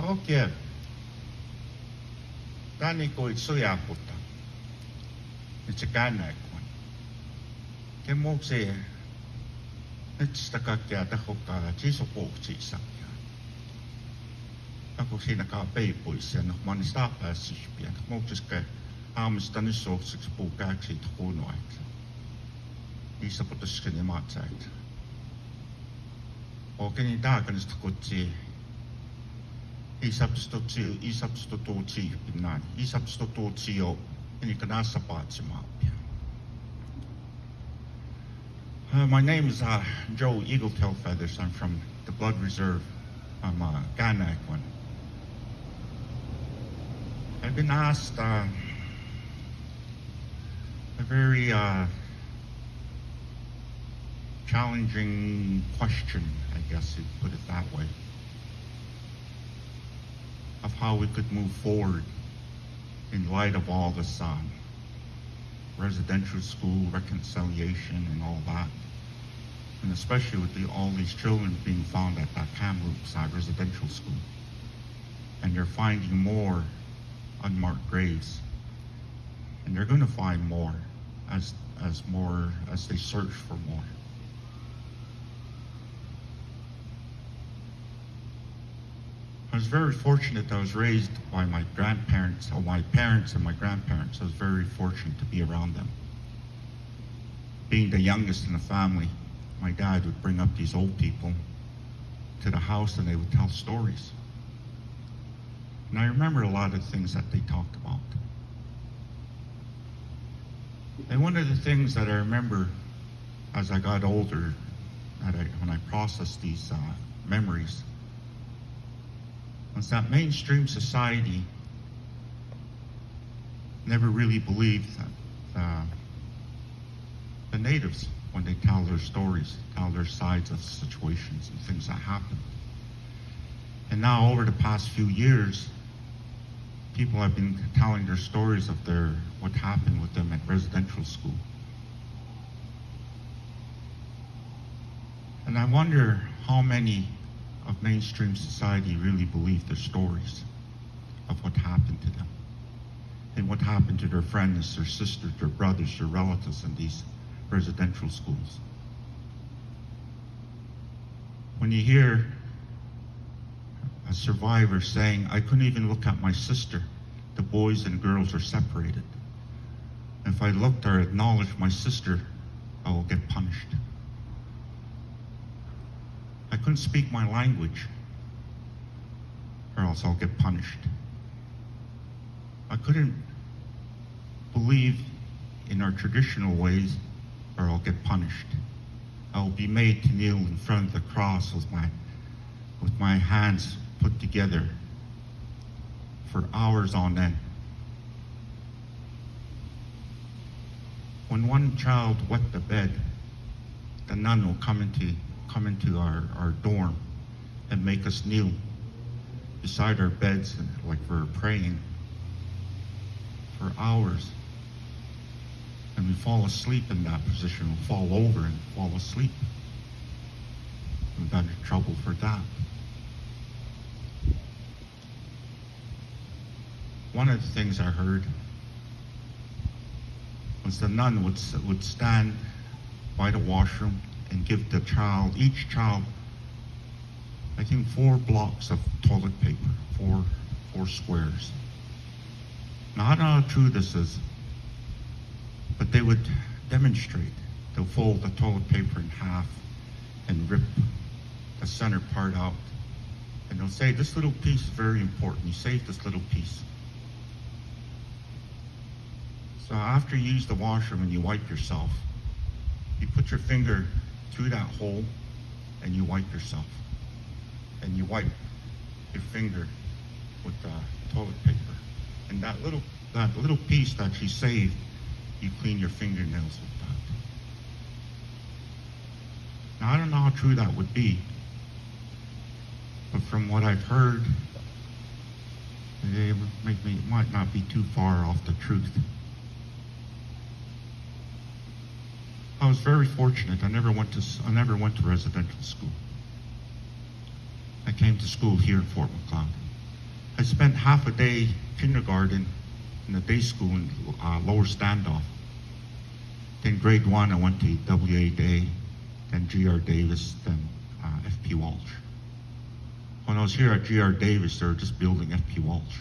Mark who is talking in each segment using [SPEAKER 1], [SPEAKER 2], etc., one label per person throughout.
[SPEAKER 1] Okay. Tani ko itsuyaputa. It's a ganak one. Kemokse. It's the kakya takoka chisopokchisakya. Ako sinakapeipus ja nog manistapääsisipia. Mokseske aamistanissookseks puukääksit huonoait. Niissä potasken maatsaita. Okei, taakanista kutsi isapstotuutsi pinnaan. Isapstotuutsi jo enikö näissä paatsimaapia. My name is Joe Eagletail Feathers. I'm from the Blood Reserve. I'm a Ganak one. I've been asked a very challenging question, I guess you'd put it that way, of how we could move forward in light of all this residential school reconciliation and all that, and especially with all these children being found at that Kamloops residential school, and they're finding more unmarked graves, and they're going to find more as they search for more. I was very fortunate that I was raised by my grandparents, or my parents and my grandparents. I was very fortunate to be around them. Being the youngest in the family, my dad would bring up these old people to the house and they would tell stories. And I remember a lot of things that they talked about. And one of the things that I remember as I got older, when I processed these memories, was that mainstream society never really believed that the natives, when they tell their stories, tell their sides of situations and things that happened. And now over the past few years, people have been telling their stories of what happened with them at residential school. And I wonder how many of mainstream society really believe their stories of what happened to them and what happened to their friends, their sisters, their brothers, their relatives in these residential schools. When you hear a survivor saying, I couldn't even look at my sister, the boys and girls are separated. And if I looked or acknowledged my sister, I will get punished. I couldn't speak my language, or else I'll get punished. I couldn't believe in our traditional ways, or I'll get punished. I'll be made to kneel in front of the cross with my hands put together for hours on end. When one child wet the bed, the nun will come into our dorm and make us kneel beside our beds like we're praying for hours. And we fall asleep in that position. We'll fall over and fall asleep. We got in trouble for that. One of the things I heard was the nun would stand by the washroom and give each child, I think 4 blocks of toilet paper, four squares. Now, I don't know how true this is, but they would demonstrate. They'll fold the toilet paper in half and rip the center part out. And they'll say, this little piece is very important. You save this little piece. So after you use the washroom and you wipe yourself, you put your finger through that hole and you wipe yourself. And you wipe your finger with the toilet paper. And that little piece that you saved, you clean your fingernails with that. Now I don't know how true that would be, but from what I've heard, it might not be too far off the truth. I was very fortunate. I never went to residential school. I came to school here in Fort McLeod. I spent half a day kindergarten in the day school in Lower Standoff. Then grade 1, I went to WA Day, then GR Davis, then FP Walsh. When I was here at GR Davis, they were just building FP Walsh.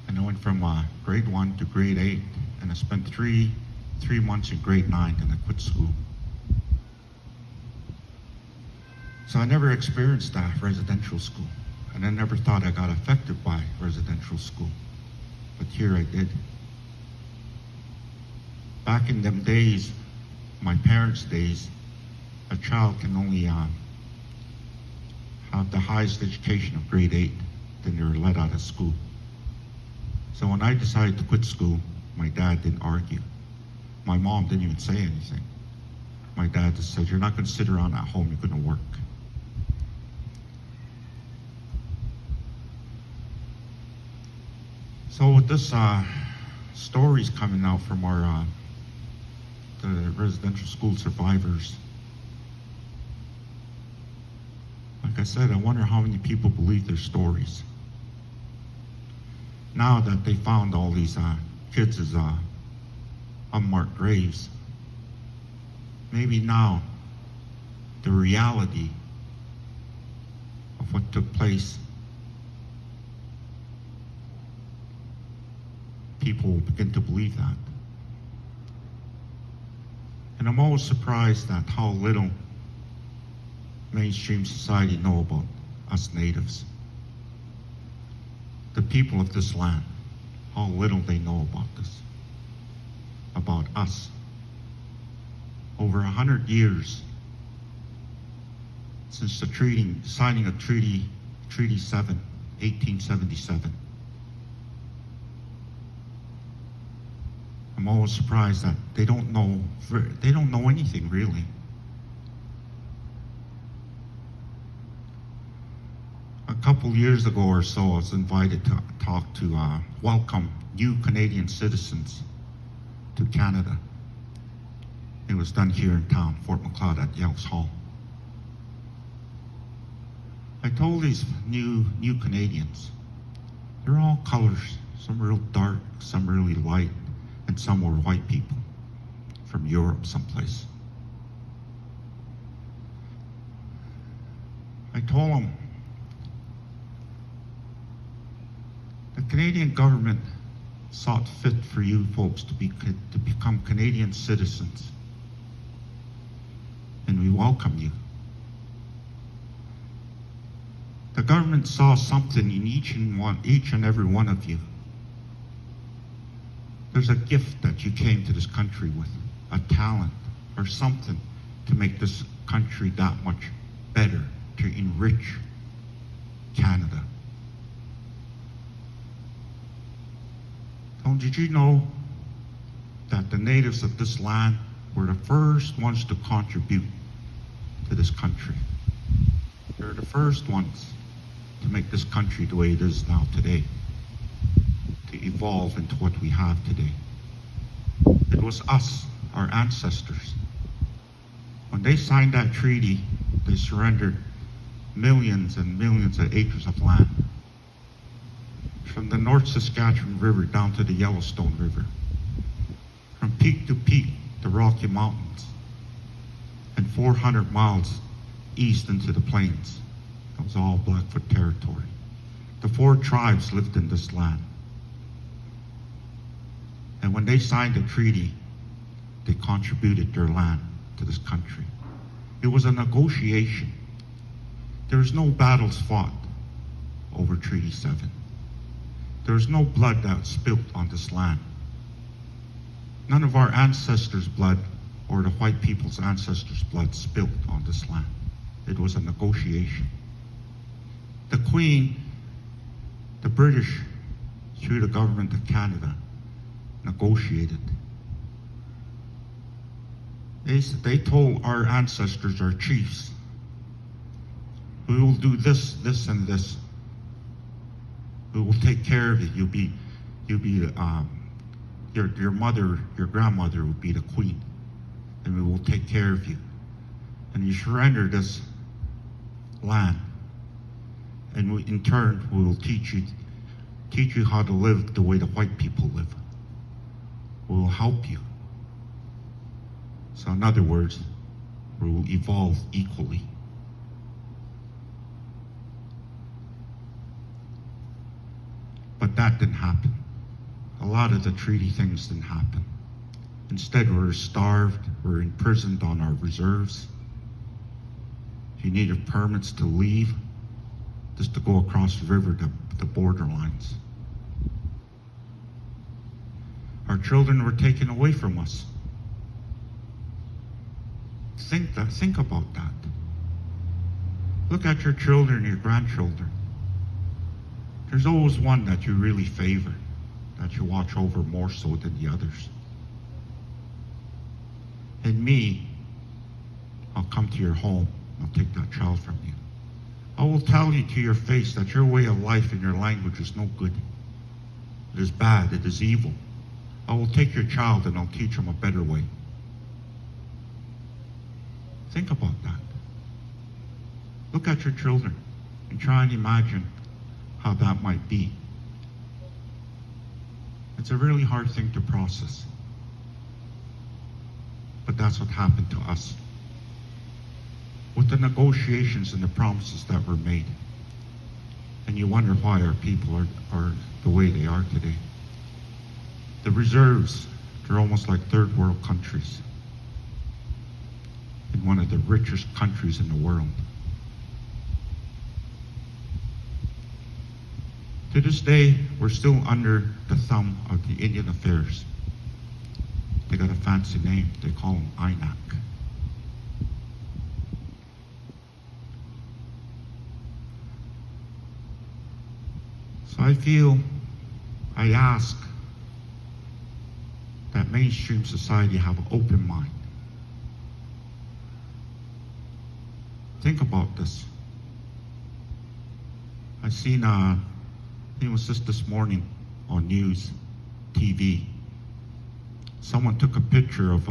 [SPEAKER 1] And I went from grade 1 to grade 8, and I spent three months in grade 9, and I quit school. So I never experienced residential school, and I never thought I got affected by residential school, but here I did. Back in them days, my parents' days, a child can only have the highest education of grade 8, then they're let out of school. So when I decided to quit school, my dad didn't argue. My mom didn't even say anything. My dad just said, "You're not going to sit around at home, you're going to work." So with this stories coming out from our the residential school survivors, like I said, I wonder how many people believe their stories. Now that they found all these kids as unmarked graves, maybe now the reality of what took place, people will begin to believe that. And I'm always surprised at how little mainstream society know about us natives, the people of this land, how little they know about this, about us. Over 100 years since the signing of Treaty 7, 1877. I'm always surprised that they don't know anything really. A couple years ago or so, I was invited to talk to welcome new Canadian citizens to Canada. It was done here in town, Fort Macleod at Yells Hall. I told these new Canadians, they're all colors, some real dark, some really light, and some were white people from Europe someplace. I told them, the Canadian government sought fit for you folks to become Canadian citizens, and we welcome you. The government saw something in each and every one of you. There's a gift that you came to this country with, a talent or something to make this country that much better, to enrich Canada. So did you know that the natives of this land were the first ones to contribute to this country? They're the first ones to make this country the way it is now today, to evolve into what we have today. It was us, our ancestors. When they signed that treaty, they surrendered millions and millions of acres of land, from the North Saskatchewan River down to the Yellowstone River, from peak to peak, the Rocky Mountains, and 400 miles east into the plains. It was all Blackfoot territory. The 4 tribes lived in this land. And when they signed the treaty, they contributed their land to this country. It was a negotiation. There was no battles fought over Treaty 7. There was no blood that was spilled on this land. None of our ancestors' blood or the white people's ancestors' blood spilled on this land. It was a negotiation. The Queen, the British, through the government of Canada, negotiated. They told our ancestors, our chiefs, we will do this, this, and this. We will take care of it. You'll be your mother, your grandmother will be the queen, and we will take care of you. And you surrender this land. And in turn, we will teach you how to live the way the white people live. We will help you. So in other words, we will evolve equally. But that didn't happen. A lot of the treaty things didn't happen. Instead, we're starved, we're imprisoned on our reserves. If you needed permits to leave, just to go across the river to the borderlines. Our children were taken away from us. Think about that. Look at your children, your grandchildren. There's always one that you really favor, that you watch over more so than the others. And me, I'll come to your home, I'll take that child from you. I will tell you to your face that your way of life and your language is no good. It is bad, it is evil. I will take your child and I'll teach him a better way. Think about that. Look at your children and try and imagine how that might be. It's a really hard thing to process. But that's what happened to us. With the negotiations and the promises that were made. And you wonder why our people are the way they are today. The reserves, they're almost like third world countries. In one of the richest countries in the world. To this day, we're still under the thumb of the Indian Affairs. They got a fancy name. They call them INAC. So I ask that mainstream society have an open mind. Think about this. I seen, it was just this morning on news, TV. Someone took a picture of,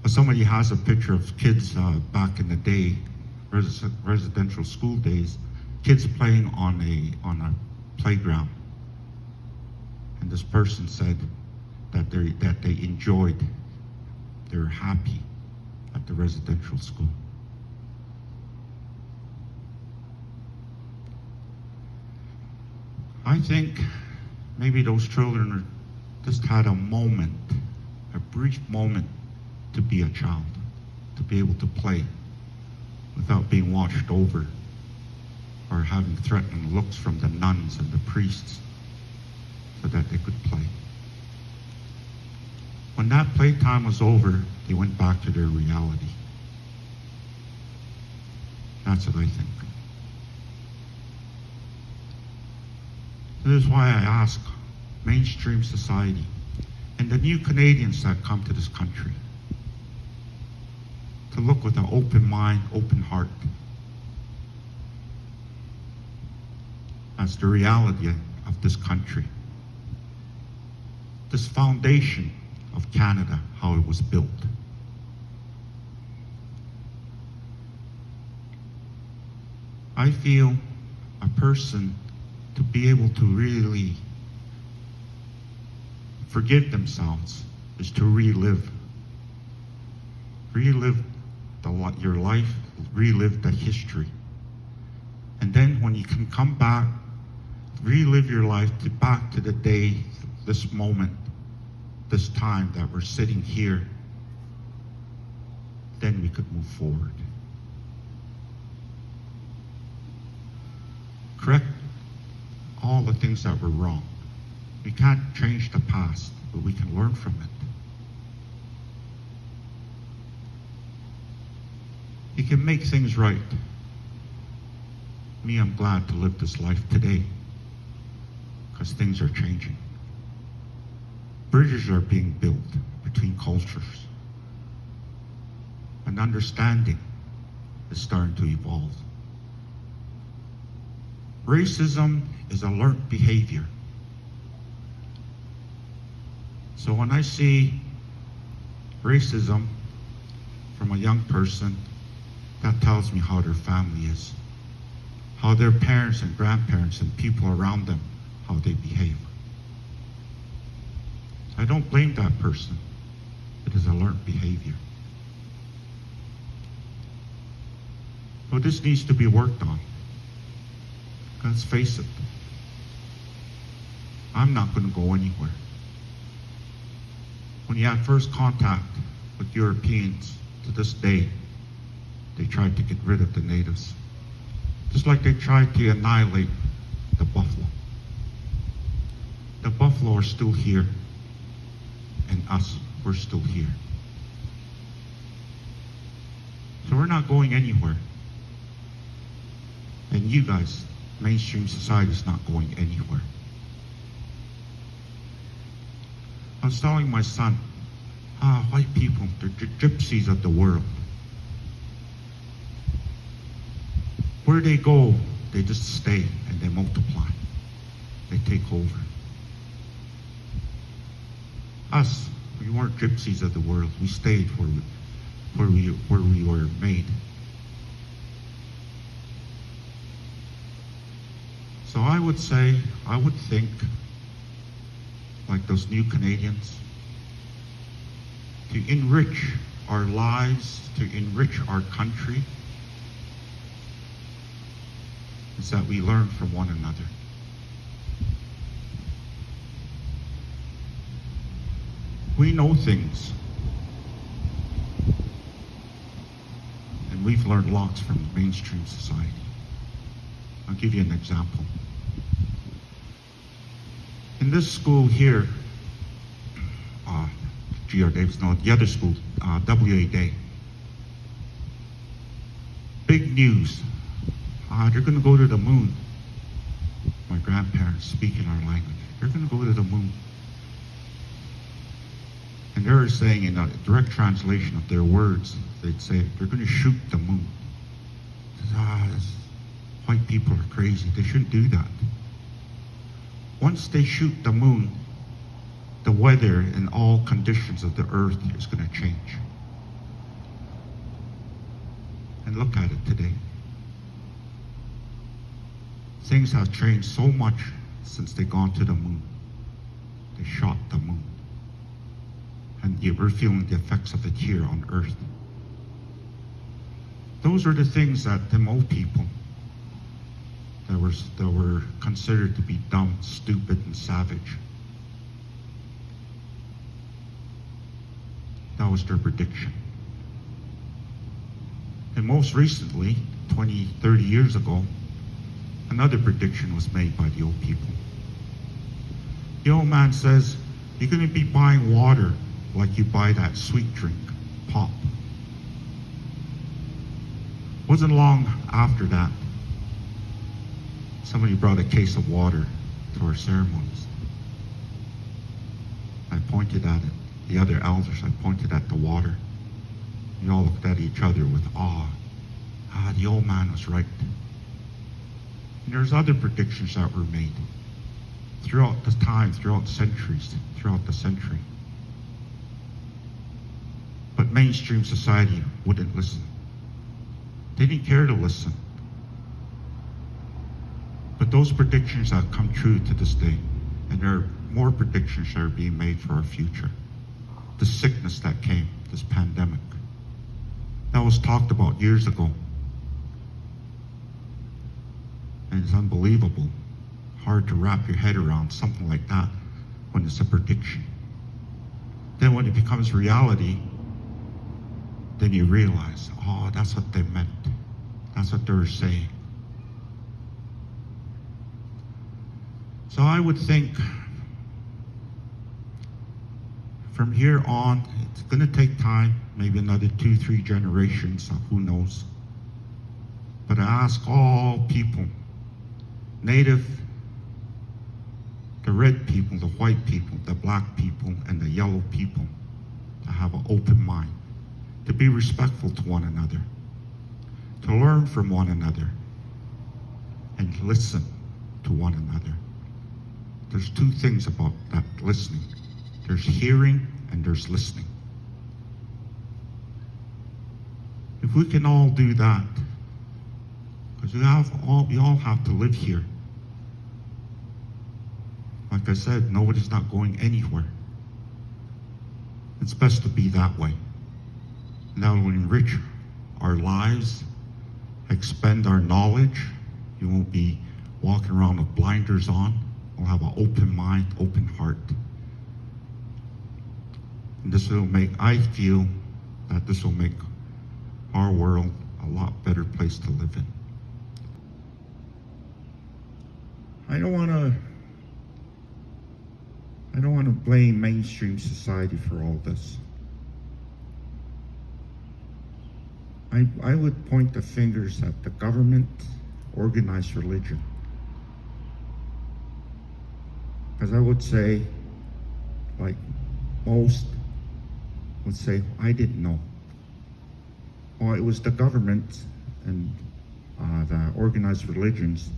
[SPEAKER 1] somebody has a picture of kids back in the day, residential school days, kids playing on a playground. And this person said that they enjoyed, they're happy at the residential school. I think maybe those children just had a moment, a brief moment to be a child, to be able to play without being watched over or having threatening looks from the nuns and the priests so that they could play. When that playtime was over, they went back to their reality. That's what I think. This is why I ask mainstream society and the new Canadians that come to this country to look with an open mind, open heart. That's the reality of this country. This foundation of Canada, how it was built. I feel a person to be able to really forgive themselves is to relive your life, relive the history. And then when you can come back, relive your life back to the day, this moment, this time that we're sitting here, then we could move forward. Correct all the things that were wrong. We can't change the past, but we can learn from it. You can make things right. Me, I'm glad to live this life today because things are changing. Bridges are being built between cultures. And understanding is starting to evolve. Racism is a learned behavior. So when I see racism from a young person, that tells me how their family is. how their parents and grandparents and people around them, how they behave. I don't blame that person. It is a learned behavior. So this needs to be worked on. Let's face it. I'm not going to go anywhere. When you had first contact with Europeans, to this day, they tried to get rid of the natives. Just like they tried to annihilate the buffalo. The buffalo are still here, and us, we're still here. So we're not going anywhere. And you guys, mainstream society is not going anywhere. I was telling my son, white people, they're gypsies of the world. Where they go, they just stay and they multiply. They take over. Us, we weren't gypsies of the world. We stayed where we were made. So I would think, like those new Canadians, to enrich our lives, to enrich our country, is that we learn from one another. We know things, and we've learned lots from mainstream society. I'll give you an example. In this school here, G.R. Davis, no, the other school, W.A. Day, big news. They're going to go to the moon. My grandparents speaking our language. They're going to go to the moon. And they're saying, in a direct translation of their words, they'd say, they're going to shoot the moon. White people are crazy. They shouldn't do that. Once they shoot the moon, the weather and all conditions of the earth is going to change. And look at it today. Things have changed so much since they've gone to the moon. They shot the moon. And we're feeling the effects of it here on earth. Those are the things that the old people that were considered to be dumb, stupid, and savage. That was their prediction. And most recently, 20, 30 years ago, another prediction was made by the old people. The old man says, you're going to be buying water like you buy that sweet drink, pop. Wasn't long after that, somebody brought a case of water to our ceremonies. I pointed at it. The other elders, I pointed at the water. We all looked at each other with awe. The old man was right. And there's other predictions that were made throughout the time, throughout the century. But mainstream society wouldn't listen. They didn't care to listen. But those predictions have come true to this day, and there are more predictions that are being made for our future. The sickness that came, this pandemic, that was talked about years ago. And it's unbelievable, hard to wrap your head around something like that when it's a prediction. Then when it becomes reality, then you realize, that's what they meant. That's what they were saying. So I would think from here on, it's going to take time, maybe another 2-3 generations, who knows. But I ask all people, Native, the red people, the white people, the black people, and the yellow people, to have an open mind, to be respectful to one another, to learn from one another, and listen to one another. There's two things about that listening. There's hearing and there's listening. If we can all do that, Because we all have to live here. Like I said, nobody's not going anywhere. It's best to be that way. And that will enrich our lives, expand our knowledge. You won't be walking around with blinders on. We'll have an open mind, open heart. And this will make, I feel that this will make our world a lot better place to live in. I don't want to blame mainstream society for all this. I would point the fingers at the government, organized religion. Because I would say, like most would say, I didn't know. Well, it was the government and the organized religions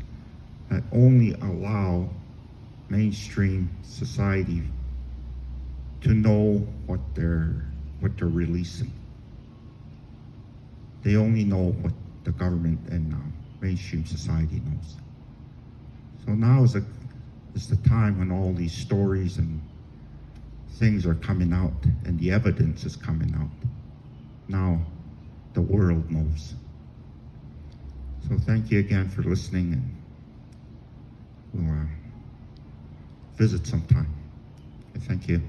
[SPEAKER 1] that only allow mainstream society to know what they're releasing. They only know what the government and mainstream society knows. So now is the time when all these stories and things are coming out and the evidence is coming out. Now the world knows. So thank you again for listening, and we'll visit sometime. Okay, thank you.